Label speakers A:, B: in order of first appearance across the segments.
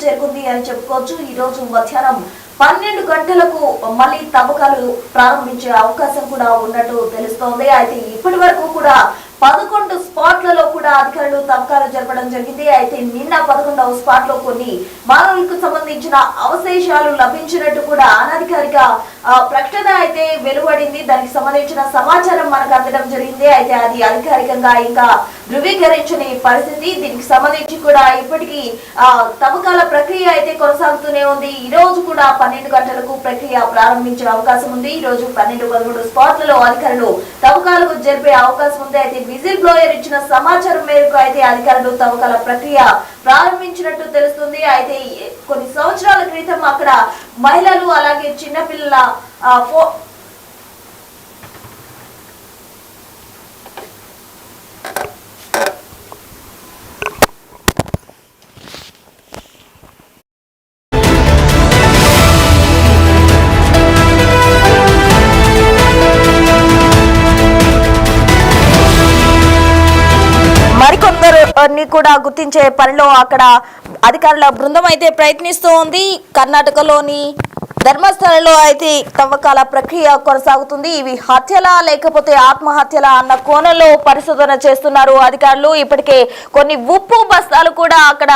A: చేరుకుంది అని చెప్పుకోవచ్చు. ఈ రోజు మధ్యాహ్నం 12 గంటలకు మళ్ళీ తవ్వకాలు ప్రారంభించే అవకాశం కూడా ఉన్నట్టు తెలుస్తోంది. అయితే ఇప్పటి వరకు కూడా 11 స్పాట్లలో కూడా అధికారులు తవ్వకాలు జరపడం జరిగింది. అయితే నిన్న 11వ స్పాట్ లో కొన్ని మానవులకు సంబంధించిన అవశేషాలు లభించినట్టు కూడా అనధికారిక ప్రకటన అయితే వెలువడింది. దానికి సంబంధించిన సమాచారం మనకు అందడం జరిగింది. అయితే అది అధికారికంగా ఇంకా ధృవీకరించని పరిస్థితి. దీనికి సంబంధించి కూడా ఇప్పటికీ తవ్వకాల ప్రక్రియ అయితే కొనసాగుతూనే ఉంది. ఈ రోజు కూడా 12 గంటలకు ప్రక్రియ ప్రారంభించే అవకాశం ఉంది. ఈ రోజు 12-13 స్పాట్లలో అధికారులు తవ్వకాలకు జరిపే అవకాశం ఉంది. అయితే విజిల్ బ్లోయర్ ఇచ్చిన సమాచారం మేరకు అయితే అధికారులు తవ్వకాల ప్రక్రియ ప్రారంభించినట్టు తెలుస్తుంది. అయితే కొన్ని సంవత్సరాల క్రితం అక్కడ మహిళలు అలాగే చిన్నపిల్లల కూడా గుర్తించే పనిలో అక్కడ అధికారుల బృందం అయితే ప్రయత్నిస్తూ ఉంది. కర్ణాటకలోని ధర్మస్థలలో అయితే తవ్వకాల ప్రక్రియ కొనసాగుతుంది. ఇవి హత్యలా లేకపోతే ఆత్మహత్యలా అన్న కోణంలో పరిశోధన చేస్తున్నారు అధికారులు. ఇప్పటికే కొన్ని ఉప్పు బస్తాలు కూడా అక్కడ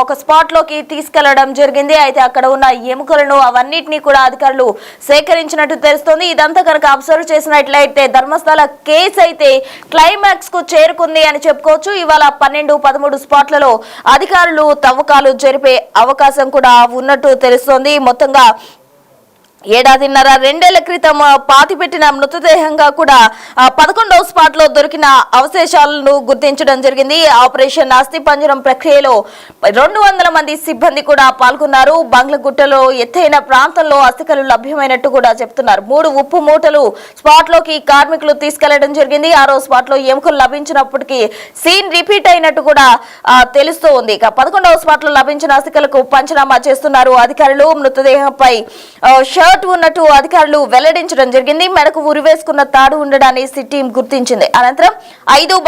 A: ఒక స్పాట్ లోకి తీసుకెళ్లడం జరిగింది. అయితే అక్కడ ఉన్న ఎముకలను అవన్నిటినీ కూడా అధికారులు సేకరించినట్టు తెలుస్తోంది. ఇదంతా కనుక అబ్జర్వ్ చేసినట్లయితే ధర్మస్థల కేసు అయితే క్లైమాక్స్ కు చేరుకుంది అని చెప్పుకోవచ్చు. ఇవాళ 12-13 స్పాట్లలో అధికారులు తవ్వకాలు జరిపే అవకాశం కూడా ఉన్నట్టు తెలుస్తోంది. మొత్తంగా ఏడాదిన్నర 2 ఏళ్ల క్రితం పాతిపెట్టిన మృతదేహంగా కూడా 11వ స్పాట్ లో దొరికిన అవశేషాలను గుర్తించడం జరిగింది. ఆపరేషన్ అస్థిపంజరం ప్రక్రియలో 200 మంది సిబ్బంది కూడా పాల్గొన్నారు. బంగ్లగుట్టలో ఎత్తైన ప్రాంతంలో అస్థికలు లభ్యమైనట్టు కూడా చెప్తున్నారు. 3 ఉప్పు మూటలు స్పాట్ లోకి కార్మికులు తీసుకెళ్లడం జరిగింది. 6వ స్పాట్ లో ఎముకలు లభించినప్పటికీ సీన్ రిపీట్ అయినట్టు కూడా తెలుస్తూ ఉంది. ఇక 11వ స్పాట్ లో లభించిన అస్థికలకు పంచనామా చేస్తున్నారు అధికారులు. మృతదేహంపై షర్ట్ ఉన్నట్టు అధికారులు వెల్లడించడం జరిగింది. మెడకు ఉరివేసుకున్న తాడు ఉండడాన్ని సిట్ టీం గుర్తించింది. అనంతరం 5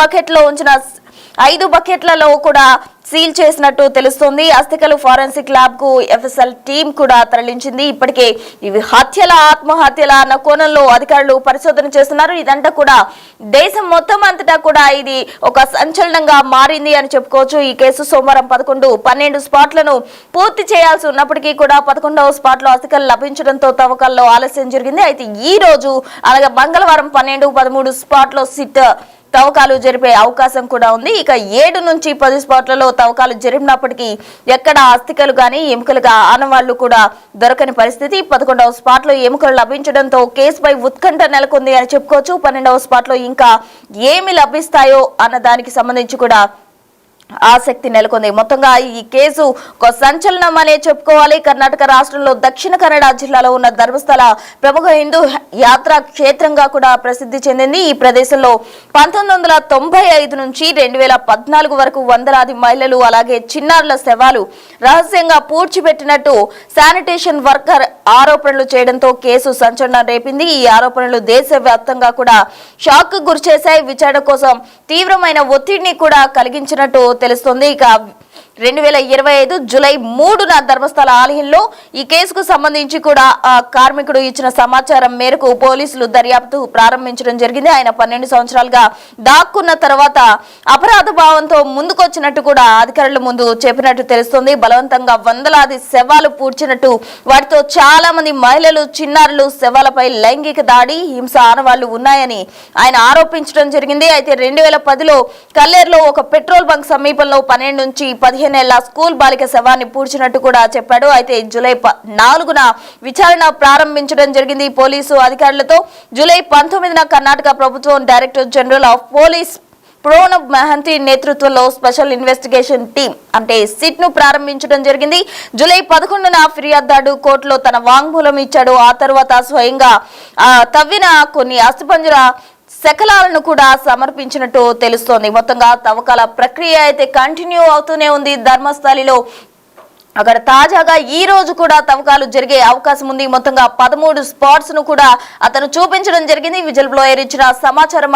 A: బకెట్లలో కూడా సీల్ చేసినట్టు తెలుస్తోంది. అస్థికలు ఫారెన్సిక్ ల్యాబ్ కు ఎఫ్ఎస్ఎల్ టీం కూడా తరలించింది. ఇప్పటికే ఇవి హత్యల ఆత్మహత్యల అన్న కోణంలో అధికారులు పరిశోధన చేస్తున్నారు. ఇదంతా కూడా దేశం మొత్తం అంతటా కూడా ఇది ఒక సంచలనంగా మారింది అని చెప్పుకోవచ్చు. ఈ కేసు సోమవారం 11-12 స్పాట్లను పూర్తి చేయాల్సి ఉన్నప్పటికీ కూడా 11వ స్పాట్ లో అస్థికలు లభించడంతో తవ్వకాల్లో ఆలస్యం జరిగింది. అయితే ఈ రోజు అలాగే మంగళవారం 12-13 స్పాట్ లో సిట్ తవ్వకాలు జరిపే అవకాశం కూడా ఉంది. ఇక 7-10 స్పాట్లలో తవ్వకాలు జరిపినప్పటికీ ఎక్కడ అస్థికలు గానీ ఎముకలుగా ఆనవాళ్లు కూడా దొరకని పరిస్థితి. 11వ స్పాట్ లో ఎముకలు లభించడంతో కేసుపై ఉత్కంఠ నెలకొంది అని చెప్పుకోవచ్చు. 12వ స్పాట్ లో ఇంకా ఏమి లభిస్తాయో అన్న దానికి సంబంధించి కూడా ఆసక్తి నెలకొంది. మొత్తంగా ఈ కేసు ఒక సంచలనం అనే చెప్పుకోవాలి. కర్ణాటక రాష్ట్రంలో దక్షిణ కన్నడ జిల్లాలో ఉన్న ధర్మస్థల ప్రముఖ హిందూ యాత్రా క్షేత్రంగా కూడా ప్రసిద్ధి చెందింది. ఈ ప్రదేశంలో 1995 నుంచి 2014 వరకు వందలాది మహిళలు అలాగే చిన్నారుల శవాలు రహస్యంగా పూడ్చిపెట్టినట్టు శానిటేషన్ వర్కర్ ఆరోపణలు చేయడంతో కేసు సంచలనం రేపింది. ఈ ఆరోపణలు దేశవ్యాప్తంగా కూడా షాక్ గురి చేశాయి. విచారణ కోసం తీవ్రమైన ఒత్తిడిని కూడా కలిగించినట్టు తెలుస్తుంది. ఇక 2025 జూలై 3న ధర్మస్థల ఆలయంలో ఈ కేసుకు సంబంధించి కూడా కార్మికుడు ఇచ్చిన సమాచారం మేరకు పోలీసులు దర్యాప్తు ప్రారంభించడం జరిగింది. ఆయన 12 సంవత్సరాలుగా దాక్కున్న తర్వాత అపరాధ భావంతో ముందుకొచ్చినట్టు కూడా అధికారుల ముందు చెప్పినట్టు తెలుస్తుంది. బలవంతంగా వందలాది శవాలు పూడ్చినట్టు, వాటితో చాలా మంది మహిళలు చిన్నారులు శవాలపై లైంగిక దాడి హింస ఆనవాళ్లు ఉన్నాయని ఆయన ఆరోపించడం జరిగింది. అయితే 2010లో కల్లేరులో ఒక పెట్రోల్ బంక్ సమీపంలో 12 నుంచి 15 ఏళ్ల స్కూల్ బాలిక శవాన్ని పూడ్చినట్టు కూడా చెప్పాడు. అయితే జూలై 4న విచారణ ప్రారంభించడం జరిగింది పోలీసు అధికారులతో. జూలై 19న కర్ణాటక ప్రభుత్వం director general of police Pranab Mohanty నేతృత్వంలో స్పెషల్ ఇన్వెస్టిగేషన్ టీం అంటే సిట్ ను ప్రారంభించడం జరిగింది. జూలై 11న ఫిర్యాదుదారు కోర్టులో తన వాంగ్మూలం ఇచ్చాడు. ఆ తర్వాత స్వయంగా తవ్విన కొన్ని అస్థిపంజర శకలాలను కూడా సమర్పించినట్టు తెలుస్తోంది. మొత్తంగా తవ్వకాల ప్రక్రియ అయితే కంటిన్యూ అవుతూనే ఉంది. ధర్మస్థలిలో అక్కడ తాజాగా ఈ రోజు కూడా తవ్వకాలు జరిగే అవకాశం ఉంది. మొత్తంగా 13 స్పాట్స్ ను కూడా అతను చూపించడం జరిగింది. విజిల్ బ్లోయర్ ఇచ్చిన సమాచారం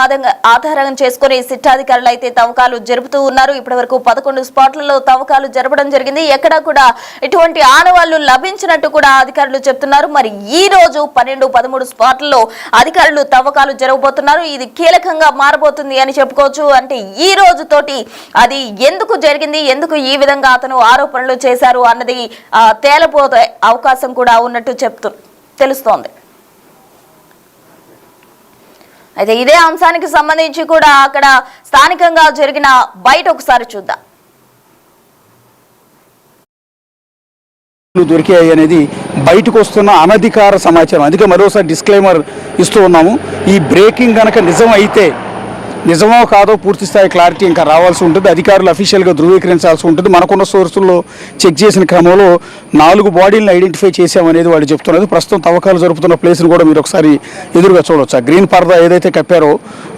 A: ఆధారం చేసుకుని సిట్టాధికారులు అయితే తవ్వకాలు జరుపుతూ ఉన్నారు. ఇప్పటి వరకు 11 స్పాట్లలో తవ్వకాలు జరపడం జరిగింది. ఎక్కడా కూడా ఎటువంటి ఆనవాళ్లు లభించినట్టు కూడా అధికారులు చెప్తున్నారు. మరి ఈ రోజు 12-13 స్పాట్లలో అధికారులు తవ్వకాలు జరగబోతున్నారు. ఇది కీలకంగా మారబోతుంది అని చెప్పుకోవచ్చు. అంటే ఈ రోజు తోటి అది ఎందుకు జరిగింది, ఎందుకు ఈ విధంగా అతను ఆరోపణలు చేశారు అన్నది తేలపోతే అవకాశం కూడా ఉన్నట్టు తెలుస్తోంది. అయితే ఇదే అంశానికి సంబంధించి కూడా అక్కడ స్థానికంగా జరిగిన బయట ఒకసారి చూద్దాం.
B: దొరికాయి అనేది బయటకు వస్తున్న అనధికార సమాచారం. అందుకే మరోసారి డిస్క్లైమర్ ఇస్తూ ఉన్నాము. ఈ బ్రేకింగ్ కనుక నిజం అయితే నిజమో కాదో పూర్తి స్థాయి క్లారిటీ ఇంకా రావాల్సి ఉంటుంది. అధికారులు అఫీషియల్గా ధృవీకరించాల్సి ఉంటుంది. మనకున్న సోర్సుల్లో చెక్ చేసిన క్రమంలో 4 బాడీలను ఐడెంటిఫై చేశామనేది వాళ్ళు చెప్తున్నారు. ప్రస్తుతం తవ్వకాలు జరుపుతున్న ప్లేస్ను కూడా మీరు ఒకసారి ఎదురుగా చూడవచ్చు. ఆ గ్రీన్ పరదా ఏదైతే కప్పారో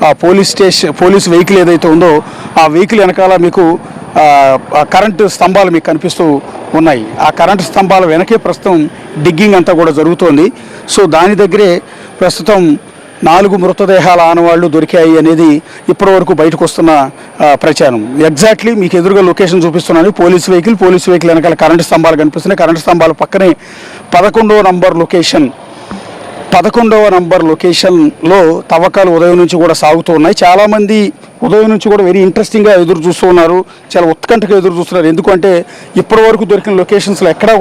B: ఆ పోలీస్ వెహికల్ ఏదైతే ఉందో ఆ వెహికల్ వెనకాల మీకు కరెంటు స్తంభాలు మీకు కనిపిస్తూ ఉన్నాయి. ఆ కరెంటు స్తంభాల వెనకే ప్రస్తుతం డిగ్గింగ్ అంతా కూడా జరుగుతోంది. సో దాని దగ్గరే ప్రస్తుతం 4 మృతదేహాల ఆనవాళ్లు దొరికాయి అనేది ఇప్పటి వరకు బయటకు వస్తున్న ప్రచారం. ఎగ్జాక్ట్లీ మీకు ఎదురుగా లొకేషన్ చూపిస్తున్నాను. పోలీస్ వెహికల్ వెనకాల కరెంటు స్తంభాలు కనిపిస్తున్నాయి. కరెంటు స్తంభాల పక్కనే 11వ నంబర్ లొకేషన్లో తవ్వకాలు ఉదయం నుంచి కూడా సాగుతూ ఉన్నాయి. చాలామంది ఉదయం నుంచి కూడా వెరీ ఇంట్రెస్టింగ్గా ఎదురు చూస్తూ ఉన్నారు. చాలా ఉత్కంఠగా ఎదురు చూస్తున్నారు. ఎందుకంటే ఇప్పటి వరకు దొరికిన లొకేషన్స్లో ఎక్కడా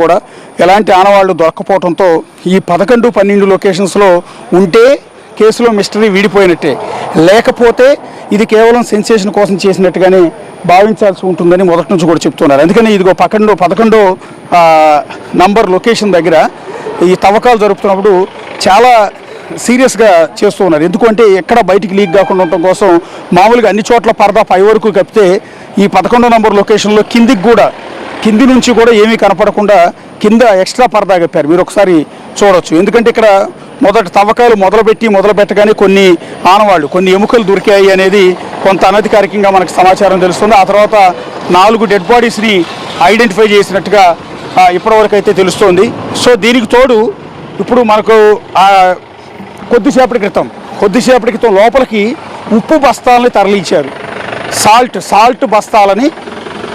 B: కూడా ఎలాంటి ఆనవాళ్లు దొరకపోవడంతో ఈ 11-12 లొకేషన్స్లో ఉంటే కేసులో మిస్టరీ వీడిపోయినట్టే, లేకపోతే ఇది కేవలం సెన్సేషన్ కోసం చేసినట్టుగానే భావించాల్సి ఉంటుందని మొదటి నుంచి కూడా చెప్తున్నారు. అందుకని ఇదిగో 11వ నంబర్ లొకేషన్ దగ్గర ఈ తవ్వకాలు జరుపుతున్నప్పుడు చాలా సీరియస్గా చేస్తూ ఉన్నారు. ఎందుకంటే ఎక్కడ బయటికి లీక్ కాకుండా ఉండటం కోసం మామూలుగా అన్ని చోట్ల పరదా పై వరకు కప్పితే ఈ 11వ నంబర్ లొకేషన్లో కింది నుంచి కూడా ఏమీ కనపడకుండా కింద ఎక్స్ట్రా పరదా కప్పారు. మీరు ఒకసారి చూడొచ్చు. ఎందుకంటే ఇక్కడ తవ్వకాలు మొదలు పెట్టగానే కొన్ని ఆనవాళ్లు, కొన్ని ఎముకలు దొరికాయి అనేది కొంత అనధికారికంగా మనకు సమాచారం తెలుస్తుంది. ఆ తర్వాత 4 డెడ్ బాడీస్ని ఐడెంటిఫై చేసినట్టుగా ఇప్పటివరకు అయితే తెలుస్తోంది. సో దీనికి తోడు ఇప్పుడు మనకు కొద్దిసేపటి క్రితం లోపలికి ఉప్పు బస్తాలని తరలించారు. సాల్ట్ బస్తాలని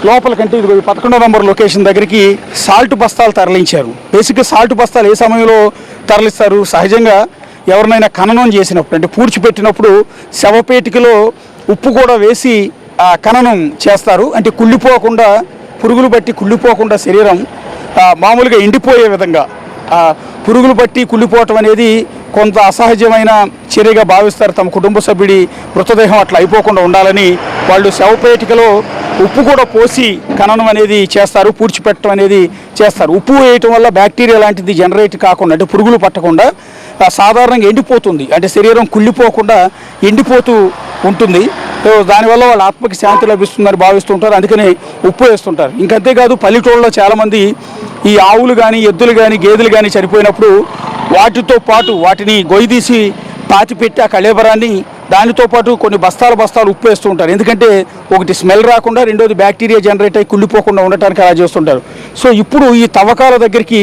B: లోపలికంటే ఇది 11వ నంబర్ లొకేషన్ దగ్గరికి సాల్ట్ బస్తాలు తరలించారు. బేసిక్గా సాల్ట్ బస్తాలు ఏ సమయంలో తరలిస్తారు? సహజంగా ఎవరినైనా ఖననం చేసినప్పుడు, అంటే పూడ్చిపెట్టినప్పుడు శవపేటికలో ఉప్పు కూడా వేసి ఖననం చేస్తారు. అంటే పురుగులు బట్టి కుళ్ళిపోకుండా శరీరం మామూలుగా ఎండిపోయే విధంగా పురుగులు బట్టి కుళ్ళిపోవటం అనేది కొంత అసహజమైన చర్యగా భావిస్తారు. తమ కుటుంబ సభ్యుడి మృతదేహం అట్లా అయిపోకుండా ఉండాలని వాళ్ళు శవపేటికలో ఉప్పు కూడా పోసి ఖననం అనేది చేస్తారు, పూడ్చిపెట్టడం అనేది చేస్తారు. ఉప్పు వేయటం వల్ల బ్యాక్టీరియా లాంటిది జనరేట్ కాకుండా, అంటే పురుగులు పట్టకుండా సాధారణంగా ఎండిపోతుంది. అంటే శరీరం కుళ్ళిపోకుండా ఎండిపోతూ ఉంటుంది. దానివల్ల వాళ్ళ ఆత్మకి శాంతి లభిస్తుందని భావిస్తుంటారు. అందుకని ఉప్పు వేస్తుంటారు. ఇంకంతేకాదు పల్లెటూళ్ళలో చాలామంది ఈ ఆవులు కానీ, ఎద్దులు కానీ, గేదెలు కానీ చనిపోయినప్పుడు వాటితో పాటు వాటిని గొయ్యిదీసి పాతిపెట్టి ఆ కళేబరాన్ని దానితో పాటు కొన్ని బస్తాలు ఉప్పు వేస్తూ ఉంటారు. ఎందుకంటే ఒకటి స్మెల్ రాకుండా, రెండోది బ్యాక్టీరియా జనరేట్ అయ్యి కుళ్ళిపోకుండా ఉండటానికి అలా చేస్తుంటారు. సో ఇప్పుడు ఈ తవ్వకాల దగ్గరికి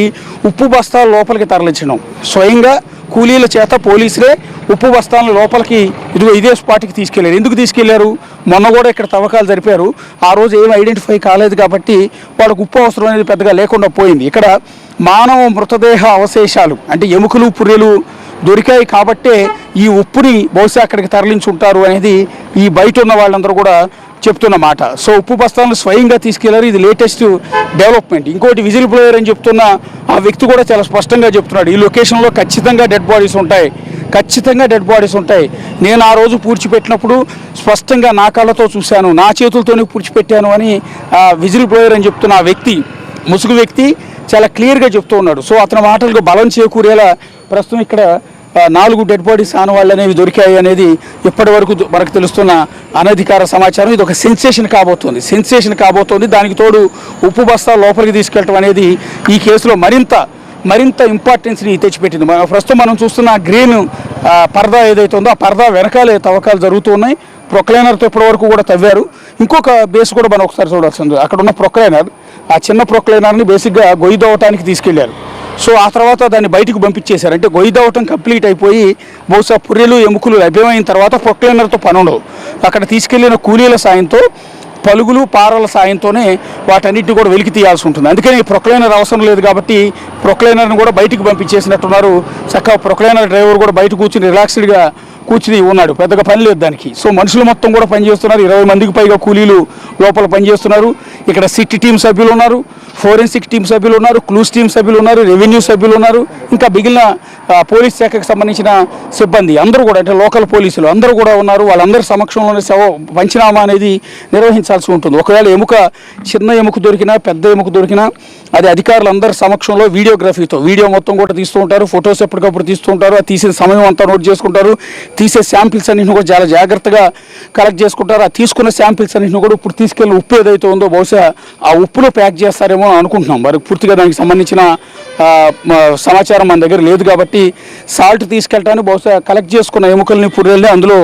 B: ఉప్పు బస్తాలు లోపలికి తరలించడం, స్వయంగా కూలీల చేత పోలీసులే ఉప్పు బస్తాలను లోపలికి ఇదే స్పాట్కి తీసుకెళ్లారు. ఎందుకు తీసుకెళ్లారు? మొన్న కూడా ఇక్కడ తవ్వకాలు జరిపారు. ఆ రోజు ఏమి ఐడెంటిఫై కాలేదు కాబట్టి వాళ్ళకు ఉప్పు అవసరం అనేది పెద్దగా లేకుండా పోయింది. ఇక్కడ మానవ మృతదేహ అవశేషాలు, అంటే ఎముకలు, పుర్రెలు దొరికాయి కాబట్టే ఈ ఉప్పుని బహుశా అక్కడికి తరలించుంటారు అనేది ఈ బయట ఉన్న వాళ్ళందరూ కూడా చెప్తున్న మాట. సో ఉప్పు బస్తాలను స్వయంగా తీసుకెళ్లారు. ఇది లేటెస్ట్ డెవలప్మెంట్. ఇంకోటి విజిల్ బ్లోయర్ అని చెప్తున్న ఆ వ్యక్తి కూడా చాలా స్పష్టంగా చెప్తున్నాడు, ఈ లొకేషన్లో ఖచ్చితంగా డెడ్ బాడీస్ ఉంటాయి. నేను ఆ రోజు పూడ్చిపెట్టినప్పుడు స్పష్టంగా నా కళ్ళతో చూశాను, నా చేతులతోనే పూడ్చిపెట్టాను అని విజిల్ బ్లోయర్ అని చెప్తున్న ఆ వ్యక్తి, ముసుగు వ్యక్తి చాలా క్లియర్గా చెప్తూ ఉన్నాడు. సో అతని మాటలకు బలం చేకూరేలా ప్రస్తుతం ఇక్కడ 4 డెడ్ బాడీస్ ఆనవాళ్ళు అనేవి దొరికాయి అనేది ఇప్పటి వరకు మనకు తెలుస్తున్న అనధికార సమాచారం. ఇది ఒక సెన్సేషన్ కాబోతోంది. దానికి తోడు ఉప్పు బస్తా లోపలికి తీసుకెళ్ళటం అనేది ఈ కేసులో మరింత ఇంపార్టెన్స్ని తెచ్చిపెట్టింది. ప్రస్తుతం మనం చూస్తున్న గ్రీన్ పరదా ఏదైతే ఉందో ఆ పరదా వెనకాలే తవ్వకాలు జరుగుతూ ఉన్నాయి. ప్రొక్లైనర్తో ఇప్పటి వరకు కూడా తవ్వారు. ఇంకొక బేస్ కూడా మనం ఒకసారి చూడాల్సింది. అక్కడ ఉన్న ప్రొక్లైనర్, ఆ చిన్న ప్రొక్లైనర్ని బేసిక్గా గొయ్యి దవ్వటానికి తీసుకెళ్లారు. సో ఆ తర్వాత దాన్ని బయటకు పంపించేశారు. అంటే గొయ్యి దవ్వటం కంప్లీట్ అయిపోయి బహుశా పుర్రెలు ఎముకలు లభ్యమైన తర్వాత ప్రొక్లైనర్తో పని ఉండదు. అక్కడ తీసుకెళ్లిన కూలీల సాయంతో, పలుగులు పారల సాయంతోనే వాటన్నిటిని కూడా వెలికి తీయాల్సి ఉంటుంది. అందుకని ప్రొక్లైనర్ అవసరం లేదు కాబట్టి ప్రొక్లైనర్ని కూడా బయటికి పంపించేసినట్టున్నారు. చక్కగా ప్రొక్లైనర్ డ్రైవర్ కూడా బయట కూర్చుని రిలాక్స్డ్గా కూర్చుని ఉన్నాడు, పెద్దగా పని లేదు దానికి. సో మనుషులు మొత్తం కూడా పనిచేస్తున్నారు. 20 మందికి పైగా కూలీలు లోపల పనిచేస్తున్నారు. ఇక్కడ సిట్ టీం సభ్యులు ఉన్నారు, ఫోరెన్సిక్ టీం సభ్యులు ఉన్నారు, క్లూస్ టీం సభ్యులు ఉన్నారు, రెవెన్యూ సభ్యులు ఉన్నారు, ఇంకా మిగిలిన పోలీస్ శాఖకు సంబంధించిన సిబ్బంది అందరూ కూడా, అంటే లోకల్ పోలీసులు అందరూ కూడా ఉన్నారు. వాళ్ళందరి సమక్షంలోనే పంచనామా అనేది నిర్వహించాల్సి ఉంటుంది. ఒకవేళ ఎముక, చిన్న ఎముక దొరికినా పెద్ద ఎముక దొరికినా అది అధికారులందరి సమక్షంలో వీడియోగ్రఫీతో వీడియో మొత్తం కూడా తీస్తూ ఉంటారు, ఫొటోస్ ఎప్పటికప్పుడు తీస్తూ ఉంటారు. ఆ తీసిన సమయం అంతా నోట్ చేసుకుంటారు. తీసే శాంపిల్స్ అన్నింటిని కూడా చాలా జాగ్రత్తగా కలెక్ట్ చేసుకుంటారు. ఆ తీసుకున్న శాంపిల్స్ అన్నింటిని కూడా ఇప్పుడు తీసుకెళ్ళిన ఉప్పు ఏదైతే ఉందో బహుశా ఆ ఉప్పులో ప్యాక్ చేస్తారేమో అనుకుంటున్నాం. మరి పూర్తిగా దానికి సంబంధించిన సమాచారం మన దగ్గర లేదు కాబట్టి సాల్ట్ తీసుకెళ్ళటానికి బహుశా కలెక్ట్ చేసుకున్న ఎముకల్ని, పుర్రెల్ని అందులో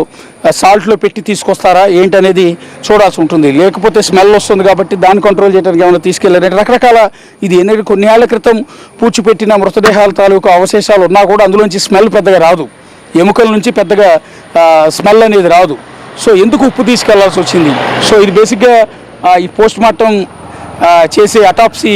B: సాల్ట్లో పెట్టి తీసుకొస్తారా ఏంటనేది చూడాల్సి ఉంటుంది. లేకపోతే స్మెల్ వస్తుంది కాబట్టి దాన్ని కంట్రోల్ చేయడానికి ఏమైనా తీసుకెళ్ళారంటే రకరకాల, ఇది కొన్ని ఏళ్ల క్రితం పూడ్చిపెట్టిన మృతదేహాల తాలూకు అవశేషాలు ఉన్నా కూడా అందులోంచి స్మెల్ పెద్దగా రాదు. ఎముకల నుంచి పెద్దగా స్మెల్ అనేది రాదు. సో ఎందుకు ఉప్పు తీసుకెళ్లాల్సి వచ్చింది? సో ఇది బేసిక్గా ఈ పోస్ట్ మార్టం చేసే అటాప్సీ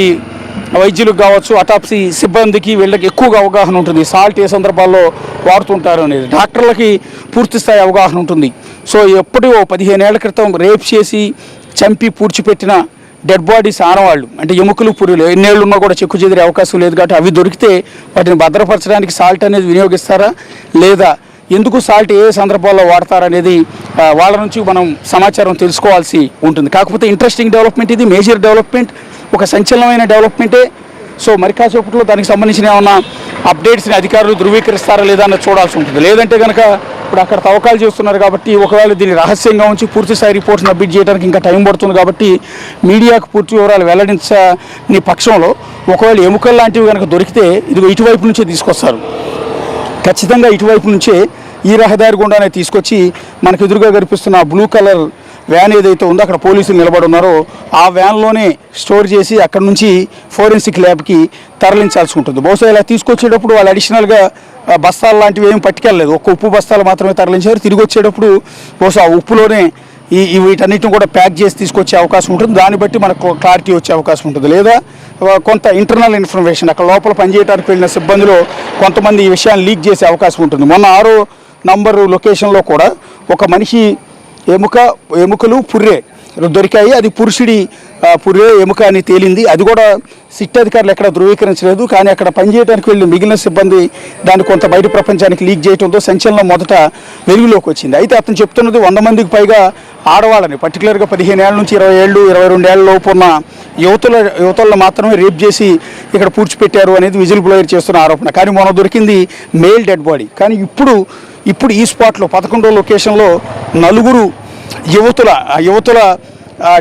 B: వైద్యులకు కావచ్చు, అటాప్సీ సిబ్బందికి వీళ్ళకి ఎక్కువగా అవగాహన ఉంటుంది. సాల్ట్ ఏ సందర్భాల్లో వాడుతుంటారు అనేది డాక్టర్లకి పూర్తి స్థాయి అవగాహన ఉంటుంది. సో ఎప్పుడో 15 ఏళ్ల క్రితం రేప్ చేసి చంపి పూడ్చిపెట్టిన డెడ్ బాడీస్ ఆనవాళ్ళు, అంటే ఎముకలు, పుర్రెలు ఎన్నేళ్ళు ఉన్నా కూడా చెక్కు చెదిరే అవకాశం లేదు కాబట్టి అవి దొరికితే వాటిని భద్రపరచడానికి సాల్ట్ అనేది వినియోగిస్తారా లేదా, ఎందుకు సాల్ట్ ఏ సందర్భాల్లో వాడతారనేది వాళ్ళ నుంచి మనం సమాచారం తెలుసుకోవాల్సి ఉంటుంది. కాకపోతే ఇంట్రెస్టింగ్ డెవలప్మెంట్, ఇది మేజర్ డెవలప్మెంట్, ఒక సంచలనమైన డెవలప్మెంటే. సో మరి కాసేపట్లో దానికి సంబంధించిన ఏమన్నా అప్డేట్స్ని అధికారులు ధృవీకరిస్తారా లేదా అన్నది చూడాల్సి ఉంటుంది. లేదంటే కనుక ఇప్పుడు అక్కడ తవ్వకాలు చేస్తున్నారు కాబట్టి ఒకవేళ దీన్ని రహస్యంగా ఉంచి పూర్తి స్థాయి రిపోర్ట్స్ సబ్మిట్ చేయడానికి ఇంకా టైం పడుతుంది కాబట్టి మీడియాకు పూర్తి వివరాలు వెల్లడించని పక్షంలో ఒకవేళ ఎముకలు లాంటివి కనుక దొరికితే ఇదిగో ఇటువైపు నుంచే తీసుకొస్తారు. ఖచ్చితంగా ఇటువైపు నుంచే ఈ రహదారి గుండానే తీసుకొచ్చి మనకు ఎదురుగా కనిపిస్తున్న బ్లూ కలర్ వ్యాన్ ఏదైతే ఉందో అక్కడ పోలీసులు నిలబడి ఉన్నారో ఆ వ్యాన్లోనే స్టోర్ చేసి అక్కడ నుంచి ఫోరెన్సిక్ ల్యాబ్కి తరలించాల్సి ఉంటుంది. బహుశా ఇలా తీసుకొచ్చేటప్పుడు వాళ్ళు అడిషనల్గా బస్తాలు లాంటివి ఏమి పట్టుకెళ్ళలేదు, ఒక్క ఉప్పు బస్తాలు మాత్రమే తరలించారు. తిరిగి వచ్చేటప్పుడు బహుశా ఆ ఉప్పులోనే వీటన్నిటిని కూడా ప్యాక్ చేసి తీసుకొచ్చే అవకాశం ఉంటుంది. దాన్ని బట్టి మనకు క్లారిటీ వచ్చే అవకాశం ఉంటుంది. లేదా కొంత ఇంటర్నల్ ఇన్ఫర్మేషన్ అక్కడ లోపల పనిచేయడానికి వెళ్ళిన సిబ్బందిలో కొంతమంది ఈ విషయాన్ని లీక్ చేసే అవకాశం ఉంటుంది. మొన్న 6వ నంబరు లొకేషన్లో కూడా ఒక మనిషి ఎముకలు, పుర్రె దొరికాయి. అది పురుషుడి పుర్రె ఎముక అని తేలింది. అది కూడా సిట్ అధికారులు ఎక్కడ ధృవీకరించలేదు. కానీ అక్కడ పనిచేయడానికి వెళ్ళిన మిగిలిన సిబ్బంది దాన్ని కొంత బయట ప్రపంచానికి లీక్ చేయడంతో సంచలనం మొదట వెలుగులోకి వచ్చింది. అయితే అతను చెప్తున్నది 100 మందికి పైగా ఆడవాళ్ళని, పర్టికులర్గా 15 ఏళ్ళ నుంచి 20 ఏళ్ళు 22 ఏళ్ళ లోపు ఉన్న యువతలను మాత్రమే రేప్ చేసి ఇక్కడ పూడ్చిపెట్టారు అనేది విజిల్ బ్లోయర్ చేస్తున్న ఆరోపణ. కానీ మొన్న దొరికింది మేల్ డెడ్ బాడీ. కానీ ఇప్పుడు ఈ స్పాట్లో 11వ లొకేషన్లో 4 యువతుల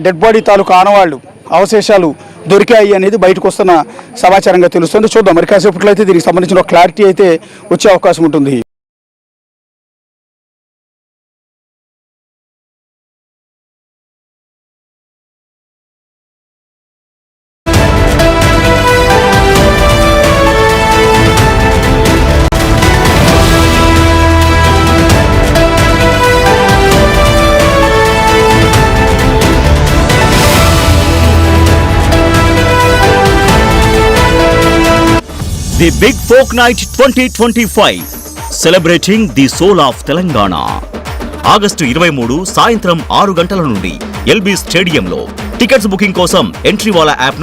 B: డెడ్ బాడీ తాలూకు ఆనవాళ్ళు, అవశేషాలు దొరికాయి అనేది బయటకు వస్తున్న సమాచారంగా తెలుస్తుంది. చూద్దాం మరి కాసేపట్లో అయితే దీనికి సంబంధించిన క్లారిటీ అయితే వచ్చే అవకాశం ఉంటుంది.
C: The Big Folk Night 2025 celebrating the soul of Telangana. August 23 సాయంత్రం 6 గంటల నుండి ఎల్బీ స్టేడియంలో. టికెట్స్ బుకింగ్ కోసం ఎంట్రీ వాలా యాప్